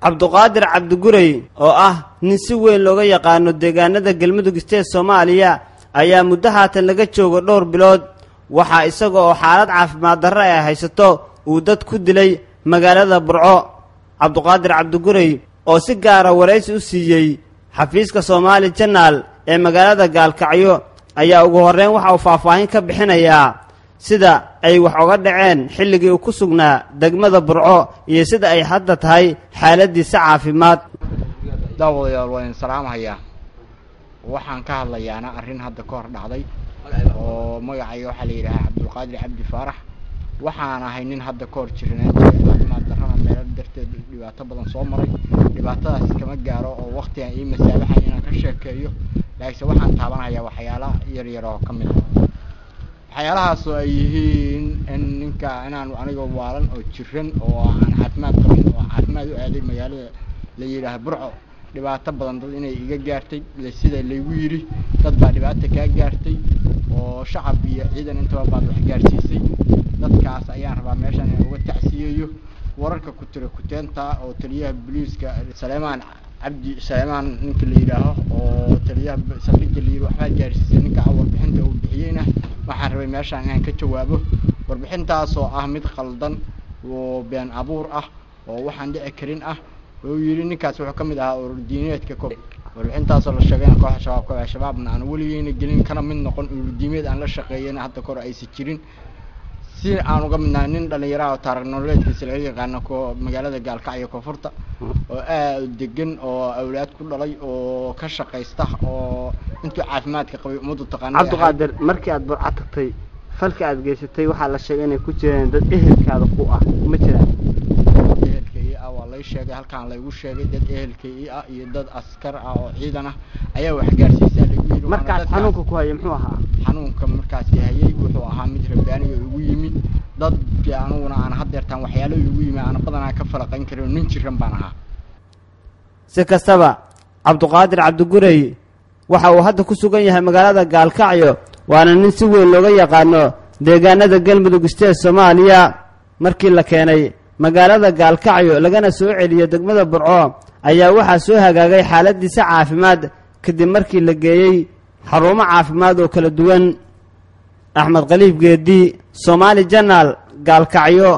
cabduqaadir cabdigurey oo ah nin si weyn looga yaqaano deegaanada galmudug state Soomaaliya ayaa muddo haatan laga joogo dhowr bilood waxa isaga oo xaalad caafimaad darro ay haysato uu dad ku dilay magaalada Burco cabduqaadir cabdigurey oo si gaar ah wareysi u siiyay xafiiska Soomaali Channel ee magaalada Gaalkacyo ayaa ugu horreyn waxa uu faahfaahin ka bixinayaa sida ay wax uga dhaceen xilligii uu ku sugnaa degmada Burco iyo sida ay hadda tahay xaaladiisa caafimaad. daawadayaal waan salaamayaa waxaan ka hadlayaana arrin hadda ka hor dhacday oo magacayga waxa la yiraahdaa Cabdulqaadir Cabdi Faarax waxaan ahay nin hadda ka hor jirnaa caafimaad darrada meel darteed dhibaato badan soo maray dhibaatadaas kama gaaro oo waqti aan ii masaabaxay inaan ka sheekeeyo laakiin waxaan taabanayaa waxyaalo yar yar oo kamid ah waxyaalahaas oo ay yihiin in ninka inaan aniga waalan oo jiran oo aan caafimaad qabin oo caafimaad u aaday magaalada la yiraahdo Burco dhibaato badan dad inay iga gaartay sida laygu yiri dad baa dhibaato ka gaartay oo shacab iyo ciidan inta baad wax gaarsiisay dadkaas ayaan rabaa meeshan inaan uga tacsiyeeyo wararka ku tira ku teenta oo taliyaha booliiska Salmaan Cabdi Salmaan ninka la yiraahdo oo taliyaha saldhigga la yiraahdo waxa gaarsiisay ninka warbixinta uu bixiyayna waxaan rabay meeshan inaan ka jawaabo warbixintaas oo ah mid khaldan oo been abuur ah oo waxaan dhici karin ah oo yiri ninkaas wuxuu kamid ahaa ururdiineedka warbixintaas oo la sheegay in kooxda shabaabna aan waligeena gelin kana mid noqon ururdiimeed aan la shaqeeyay hadda kor aysan jirin si aan uga midnaa nin dhalinyaro oo taariikhnololeedkiisa laga yaqaan ko magaalada Gaalkacyo koonfurta oo aad degan oo awlaad ku dhalay oo ka shaqeysta oo intuu caafimaadka qabay umadu taqaanay cabduqaadir markii aad Burco tagtay falka aad geysatay waxa la sheegay inay ku jireen dad ehelkaada ku ah ma jiraan ehelkayga waa la sheegay halkaan lagu sheegay dad ehelkayga iyo dad askar ah oo ciidan ah ayaa wax gaarsiisay lagu yiri markaas xanuunka ku hayay muxuu ahaa xanuunka markaas hayay wuxuu ahaa mid rabbaani oo ugu yimid dad fiicanuna aan hadeertaan waxyaalo ugu yimid aan badanaa ka falaqan karin nin jiran baan ahaa si kastaba cabduqaadir cabdigurey waxa uu hadda ku sugan yahay magaalada Gaalkacyo waana nin si weyn looga yaqaano deegaanada galmudug state Soomaaliya markii la keenay magaalada Gaalkacyo lagana soo celiyay degmada Burco ayaa waxa soo hagaagay xaaladiisa caafimaad kadib markii la geeyay xarumo caafimaad oo kala duwan. Axmed Khaliif Geedi Soomaali Channel Gaalkacyo.